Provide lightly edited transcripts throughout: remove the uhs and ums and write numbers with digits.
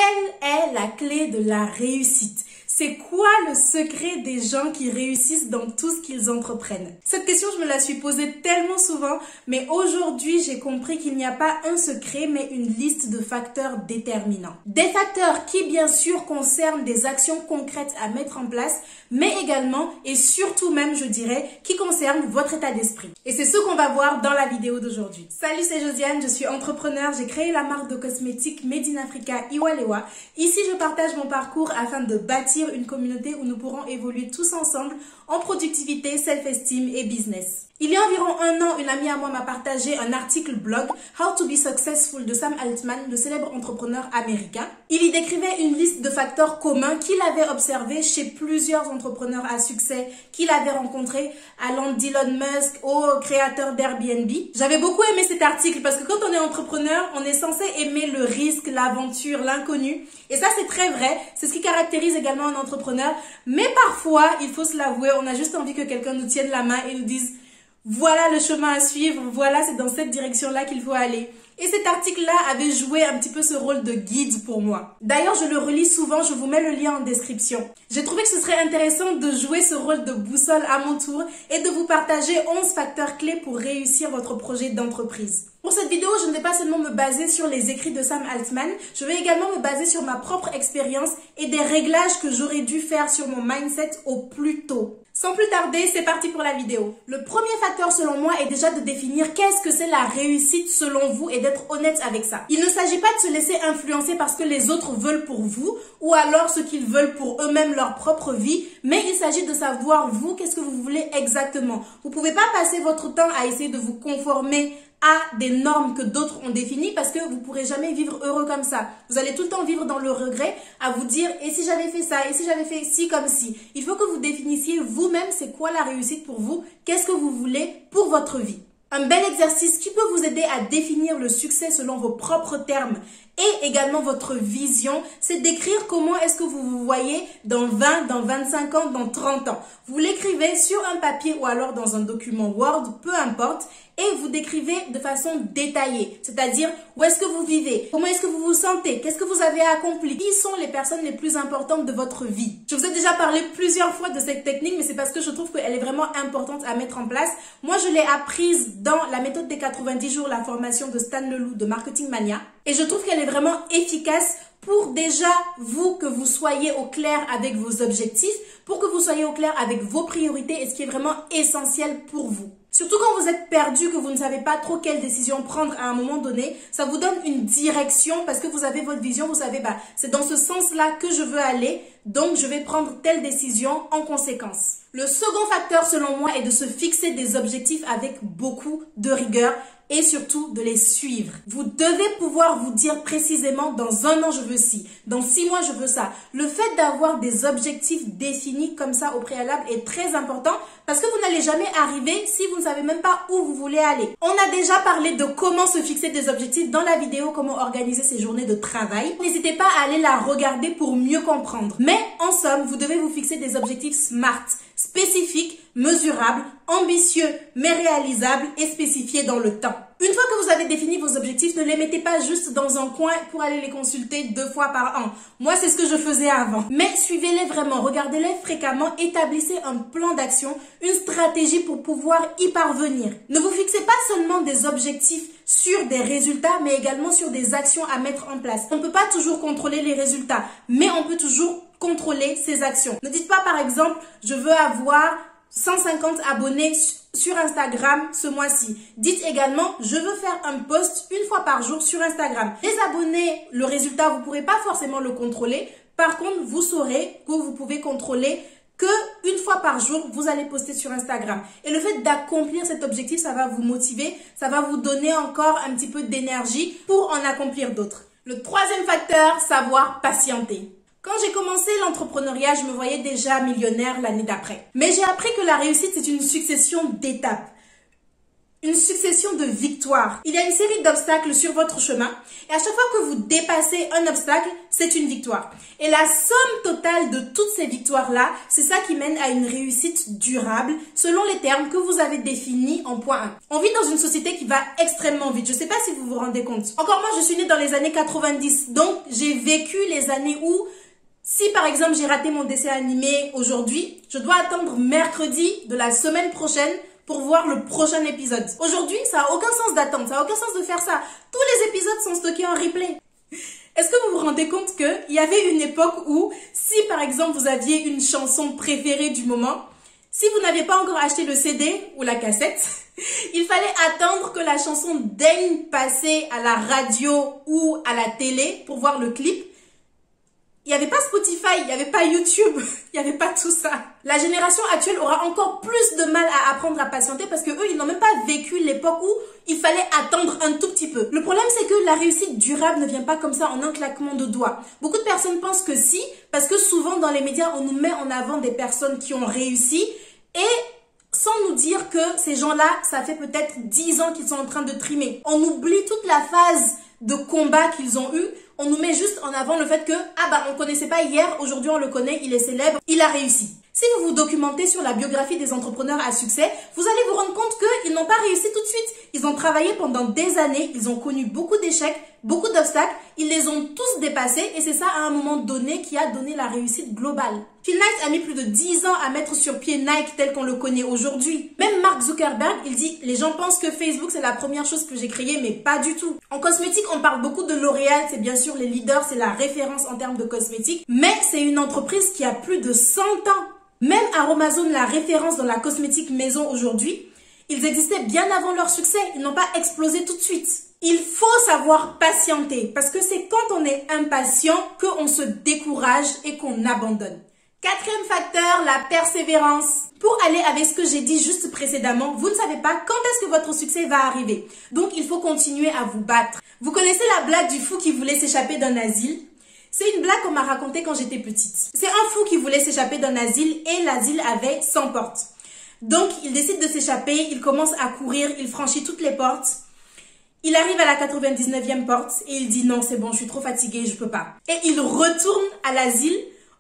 Quelle est la clé de la réussite? C'est quoi le secret des gens qui réussissent dans tout ce qu'ils entreprennent? Cette question, je me la suis posée tellement souvent, mais aujourd'hui, j'ai compris qu'il n'y a pas un secret, mais une liste de facteurs déterminants. Des facteurs qui, bien sûr, concernent des actions concrètes à mettre en place, mais également, et surtout même, je dirais, qui concernent votre état d'esprit. Et c'est ce qu'on va voir dans la vidéo d'aujourd'hui. Salut, c'est Josiane, je suis entrepreneur, j'ai créé la marque de cosmétiques Made in Africa Iwalewa. Ici, je partage mon parcours afin de bâtir une communauté où nous pourrons évoluer tous ensemble en productivité, self-esteem et business. Il y a environ un an, une amie à moi m'a partagé un article blog How to be Successful de Sam Altman, le célèbre entrepreneur américain. Il y décrivait une liste de facteurs communs qu'il avait observés chez plusieurs entrepreneurs à succès qu'il avait rencontrés, allant d'Elon Musk au créateur d'Airbnb. J'avais beaucoup aimé cet article parce que quand on est entrepreneur, on est censé aimer le risque, l'aventure, l'inconnu. Et ça, c'est très vrai. C'est ce qui caractérise également un entrepreneur. Mais parfois, il faut se l'avouer, on a juste envie que quelqu'un nous tienne la main et nous dise voilà le chemin à suivre, voilà, c'est dans cette direction-là qu'il faut aller. Et cet article-là avait joué un petit peu ce rôle de guide pour moi. D'ailleurs, je le relis souvent, je vous mets le lien en description. J'ai trouvé que ce serait intéressant de jouer ce rôle de boussole à mon tour et de vous partager 11 facteurs clés pour réussir votre projet d'entreprise. Pour cette vidéo, je ne vais pas seulement me baser sur les écrits de Sam Altman, je vais également me baser sur ma propre expérience et des réglages que j'aurais dû faire sur mon mindset au plus tôt. Sans plus tarder, c'est parti pour la vidéo. Le premier facteur selon moi est déjà de définir qu'est-ce que c'est la réussite selon vous et d'être honnête avec ça. Il ne s'agit pas de se laisser influencer parce que les autres veulent pour vous ou alors ce qu'ils veulent pour eux-mêmes leur propre vie, mais il s'agit de savoir vous, qu'est-ce que vous voulez exactement. Vous pouvez pas passer votre temps à essayer de vous conformer à des normes que d'autres ont définies parce que vous pourrez jamais vivre heureux comme ça. Vous allez tout le temps vivre dans le regret à vous dire et si j'avais fait ça, et si j'avais fait ci comme ci. Il faut que vous définissiez vous-même c'est quoi la réussite pour vous, qu'est-ce que vous voulez pour votre vie. Un bel exercice qui peut vous aider à définir le succès selon vos propres termes et également votre vision, c'est d'écrire comment est-ce que vous vous voyez dans 20, dans 25 ans, dans 30 ans. Vous l'écrivez sur un papier ou alors dans un document Word, peu importe, et vous décrivez de façon détaillée, c'est-à-dire où est-ce que vous vivez, comment est-ce que vous vous sentez, qu'est-ce que vous avez accompli, qui sont les personnes les plus importantes de votre vie. Je vous ai déjà parlé plusieurs fois de cette technique, mais c'est parce que je trouve qu'elle est vraiment importante à mettre en place. Moi, je l'ai apprise dans la méthode des 90 jours, la formation de Stan Leloup de Marketing Mania, et je trouve qu'elle est vraiment efficace pour déjà vous, que vous soyez au clair avec vos objectifs, pour que vous soyez au clair avec vos priorités et ce qui est vraiment essentiel pour vous. Surtout quand vous êtes perdu, que vous ne savez pas trop quelle décision prendre à un moment donné, ça vous donne une direction parce que vous avez votre vision, vous savez, c'est dans ce sens-là que je veux aller, donc je vais prendre telle décision en conséquence. Le second facteur selon moi est de se fixer des objectifs avec beaucoup de rigueur et surtout de les suivre. Vous devez pouvoir vous dire précisément dans 1 an je veux ci, dans 6 mois je veux ça. Le fait d'avoir des objectifs définis comme ça au préalable est très important parce que vous n'allez jamais arriver si vous ne savez même pas où vous voulez aller. On a déjà parlé de comment se fixer des objectifs dans la vidéo comment organiser ses journées de travail. N'hésitez pas à aller la regarder pour mieux comprendre. Mais en somme, vous devez vous fixer des objectifs SMART, spécifiques, mesurables, ambitieux, mais réalisables et spécifiés dans le temps. Une fois que vous avez défini vos objectifs, ne les mettez pas juste dans un coin pour aller les consulter 2 fois par an. Moi, c'est ce que je faisais avant. Mais suivez-les vraiment, regardez-les fréquemment, établissez un plan d'action, une stratégie pour pouvoir y parvenir. Ne vous fixez pas seulement des objectifs sur des résultats, mais également sur des actions à mettre en place. On ne peut pas toujours contrôler les résultats, mais on peut toujours contrôler ses actions. Ne dites pas par exemple, je veux avoir 150 abonnés sur Instagram ce mois-ci. Dites également, je veux faire un post 1 fois par jour sur Instagram. Les abonnés, le résultat, vous ne pourrez pas forcément le contrôler. Par contre, vous saurez que vous pouvez contrôler que 1 fois par jour, vous allez poster sur Instagram. Et le fait d'accomplir cet objectif, ça va vous motiver, ça va vous donner encore un petit peu d'énergie pour en accomplir d'autres. Le troisième facteur, savoir patienter. Quand j'ai commencé l'entrepreneuriat, je me voyais déjà millionnaire l'année d'après. Mais j'ai appris que la réussite, c'est une succession d'étapes. une succession de victoires. Il y a une série d'obstacles sur votre chemin et à chaque fois que vous dépassez un obstacle, c'est une victoire. Et la somme totale de toutes ces victoires-là, c'est ça qui mène à une réussite durable selon les termes que vous avez définis en point 1. On vit dans une société qui va extrêmement vite. Je ne sais pas si vous vous rendez compte. Encore moi, je suis née dans les années 90, donc j'ai vécu les années où si par exemple j'ai raté mon dessin animé aujourd'hui, je dois attendre mercredi de la semaine prochaine pour voir le prochain épisode. Aujourd'hui, ça n'a aucun sens d'attendre, ça n'a aucun sens de faire ça. Tous les épisodes sont stockés en replay. Est-ce que vous vous rendez compte qu'il y avait une époque où, si par exemple vous aviez une chanson préférée du moment, si vous n'aviez pas encore acheté le CD ou la cassette, il fallait attendre que la chanson daigne passer à la radio ou à la télé pour voir le clip. Il n'y avait pas Spotify, il n'y avait pas YouTube, il n'y avait pas tout ça. La génération actuelle aura encore plus de mal à apprendre à patienter parce que eux, ils n'ont même pas vécu l'époque où il fallait attendre un tout petit peu. Le problème, c'est que la réussite durable ne vient pas comme ça en un claquement de doigts. Beaucoup de personnes pensent que si, parce que souvent dans les médias, on nous met en avant des personnes qui ont réussi et sans nous dire que ces gens-là, ça fait peut-être 10 ans qu'ils sont en train de trimer. On oublie toute la phase de combat qu'ils ont eu. On nous met juste en avant le fait que, on ne connaissait pas hier, aujourd'hui on le connaît, il est célèbre, il a réussi. Si vous vous documentez sur la biographie des entrepreneurs à succès, vous allez vous rendre compte qu'ils n'ont pas réussi tout de suite. Ils ont travaillé pendant des années, ils ont connu beaucoup d'échecs, beaucoup d'obstacles, ils les ont tous dépassés et c'est ça à un moment donné qui a donné la réussite globale. Phil Knight a mis plus de 10 ans à mettre sur pied Nike tel qu'on le connaît aujourd'hui. Même Mark Zuckerberg, il dit « Les gens pensent que Facebook c'est la première chose que j'ai créée, mais pas du tout. » En cosmétique, on parle beaucoup de L'Oréal, c'est bien sûr les leaders, c'est la référence en termes de cosmétique, mais c'est une entreprise qui a plus de 100 ans. Même Aromazone, la référence dans la cosmétique maison aujourd'hui, ils existaient bien avant leur succès, ils n'ont pas explosé tout de suite. Il faut savoir patienter parce que c'est quand on est impatient qu'on se décourage et qu'on abandonne. Quatrième facteur, la persévérance. Pour aller avec ce que j'ai dit juste précédemment, vous ne savez pas quand est-ce que votre succès va arriver. Donc, il faut continuer à vous battre. Vous connaissez la blague du fou qui voulait s'échapper d'un asile ? C'est une blague qu'on m'a racontée quand j'étais petite. C'est un fou qui voulait s'échapper d'un asile et l'asile avait 100 portes. Donc, il décide de s'échapper, il commence à courir, il franchit toutes les portes. Il arrive à la 99e porte et il dit non, c'est bon, je suis trop fatigué, je peux pas. Et il retourne à l'asile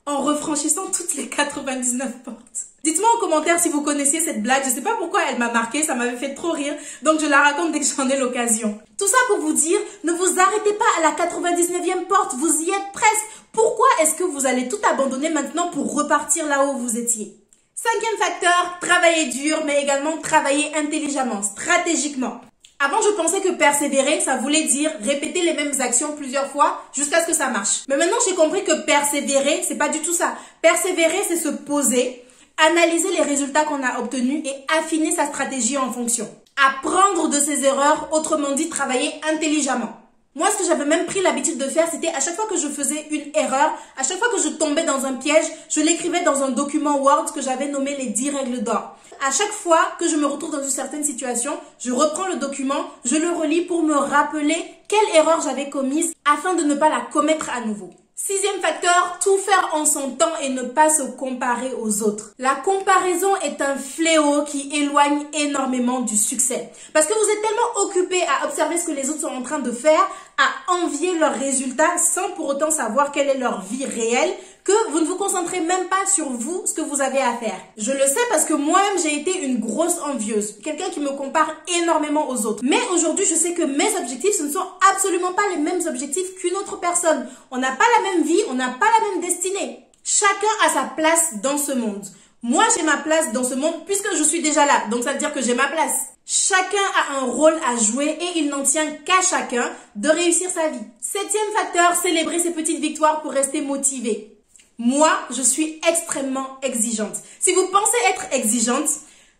en refranchissant toutes les 99 portes. Dites-moi en commentaire si vous connaissiez cette blague. Je sais pas pourquoi elle m'a marqué, ça m'avait fait trop rire. Donc je la raconte dès que j'en ai l'occasion. Tout ça pour vous dire, ne vous arrêtez pas à la 99e porte, vous y êtes presque. Pourquoi est-ce que vous allez tout abandonner maintenant pour repartir là où vous étiez? Cinquième facteur, travailler dur, mais également travailler intelligemment, stratégiquement. Avant, je pensais que persévérer, ça voulait dire répéter les mêmes actions plusieurs fois jusqu'à ce que ça marche. Mais maintenant, j'ai compris que persévérer, c'est pas du tout ça. Persévérer, c'est se poser, analyser les résultats qu'on a obtenus et affiner sa stratégie en fonction. Apprendre de ses erreurs, autrement dit, travailler intelligemment. Moi, ce que j'avais même pris l'habitude de faire, c'était à chaque fois que je faisais une erreur, à chaque fois que je tombais dans un piège, je l'écrivais dans un document Word que j'avais nommé les 10 règles d'or. À chaque fois que je me retrouve dans une certaine situation, je reprends le document, je le relis pour me rappeler quelle erreur j'avais commise afin de ne pas la commettre à nouveau. Sixième facteur, tout faire en son temps et ne pas se comparer aux autres. La comparaison est un fléau qui éloigne énormément du succès. Parce que vous êtes tellement occupé à observer ce que les autres sont en train de faire, à envier leurs résultats sans pour autant savoir quelle est leur vie réelle, que vous ne vous concentrez même pas sur vous, ce que vous avez à faire. Je le sais parce que moi-même, j'ai été une grosse envieuse. Quelqu'un qui me compare énormément aux autres. Mais aujourd'hui, je sais que mes objectifs, ce ne sont absolument pas les mêmes objectifs qu'une autre personne. On n'a pas la même vie, on n'a pas la même destinée. Chacun a sa place dans ce monde. Moi, j'ai ma place dans ce monde puisque je suis déjà là. Donc, ça veut dire que j'ai ma place. Chacun a un rôle à jouer et il n'en tient qu'à chacun de réussir sa vie. Septième facteur, célébrer ses petites victoires pour rester motivé. Moi, je suis extrêmement exigeante. Si vous pensez être exigeante,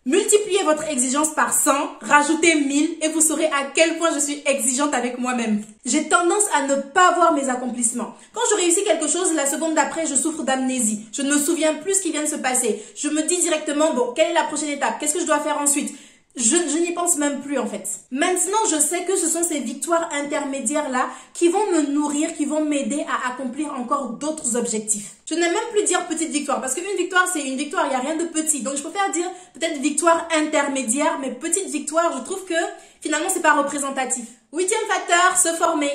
multipliez votre exigence par 100, rajoutez 1000 et vous saurez à quel point je suis exigeante avec moi-même. J'ai tendance à ne pas voir mes accomplissements. Quand je réussis quelque chose, la seconde d'après, je souffre d'amnésie. Je ne me souviens plus ce qui vient de se passer. Je me dis directement, bon, quelle est la prochaine étape? Qu'est-ce que je dois faire ensuite? Je n'y pense même plus en fait. Maintenant, je sais que ce sont ces victoires intermédiaires-là qui vont me nourrir, qui vont m'aider à accomplir encore d'autres objectifs. Je n'aime même plus dire petite victoire parce qu'une victoire, c'est une victoire, il n'y a rien de petit. Donc, je préfère dire peut-être victoire intermédiaire, mais petite victoire, je trouve que finalement, c'est pas représentatif. 8e facteur, se former.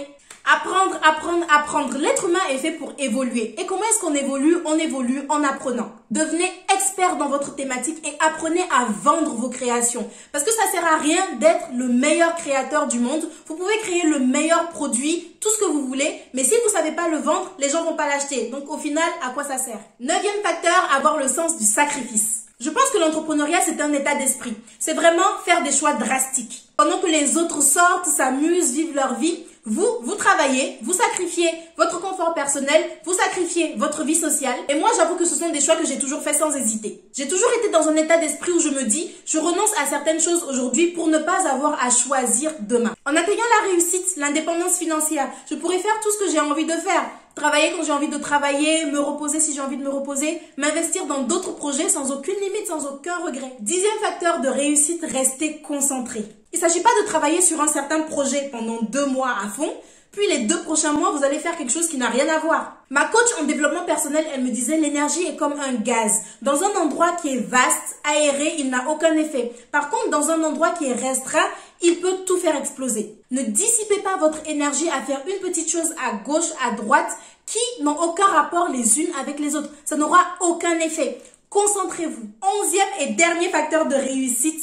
Apprendre, apprendre, apprendre. L'être humain est fait pour évoluer. Et comment est-ce qu'on évolue? On évolue en apprenant. Devenez expert dans votre thématique et apprenez à vendre vos créations. Parce que ça sert à rien d'être le meilleur créateur du monde. Vous pouvez créer le meilleur produit, tout ce que vous voulez, mais si vous savez pas le vendre, les gens vont pas l'acheter. Donc au final, à quoi ça sert? 9e facteur, avoir le sens du sacrifice. Je pense que l'entrepreneuriat, c'est un état d'esprit. C'est vraiment faire des choix drastiques. Pendant que les autres sortent, s'amusent, vivent leur vie, vous travaillez, vous sacrifiez votre confort personnel, vous sacrifiez votre vie sociale. Et moi, j'avoue que ce sont des choix que j'ai toujours fait sans hésiter. J'ai toujours été dans un état d'esprit où je me dis, je renonce à certaines choses aujourd'hui pour ne pas avoir à choisir demain. En atteignant la réussite, l'indépendance financière, je pourrais faire tout ce que j'ai envie de faire. Travailler quand j'ai envie de travailler, me reposer si j'ai envie de me reposer, m'investir dans d'autres projets sans aucune limite, sans aucun regret. 10e facteur de réussite, rester concentré. Il ne s'agit pas de travailler sur un certain projet pendant 2 mois à fond, puis les 2 prochains mois, vous allez faire quelque chose qui n'a rien à voir. Ma coach en développement personnel, elle me disait l'énergie est comme un gaz. Dans un endroit qui est vaste, aéré, il n'a aucun effet. Par contre, dans un endroit qui est restreint, il peut tout faire exploser. Ne dissipez pas votre énergie à faire une petite chose à gauche, à droite, qui n'ont aucun rapport les unes avec les autres. Ça n'aura aucun effet. Concentrez-vous. 11e et dernier facteur de réussite,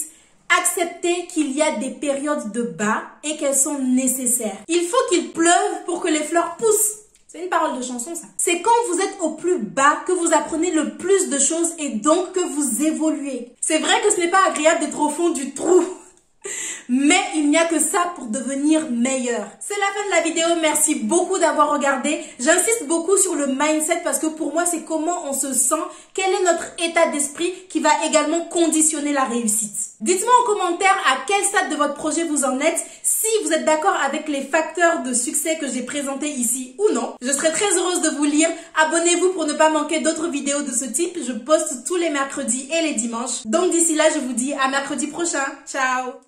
acceptez qu'il y a des périodes de bas et qu'elles sont nécessaires. Il faut qu'il pleuve pour que les fleurs poussent. C'est une parole de chanson, ça. C'est quand vous êtes au plus bas que vous apprenez le plus de choses et donc que vous évoluez. C'est vrai que ce n'est pas agréable d'être au fond du trou. Mais il n'y a que ça pour devenir meilleur. C'est la fin de la vidéo. Merci beaucoup d'avoir regardé. J'insiste beaucoup sur le mindset parce que pour moi, c'est comment on se sent, quel est notre état d'esprit qui va également conditionner la réussite. Dites-moi en commentaire à quel stade de votre projet vous en êtes, si vous êtes d'accord avec les facteurs de succès que j'ai présentés ici ou non. Je serai très heureuse de vous lire. Abonnez-vous pour ne pas manquer d'autres vidéos de ce type. Je poste tous les mercredis et les dimanches. Donc d'ici là, je vous dis à mercredi prochain. Ciao!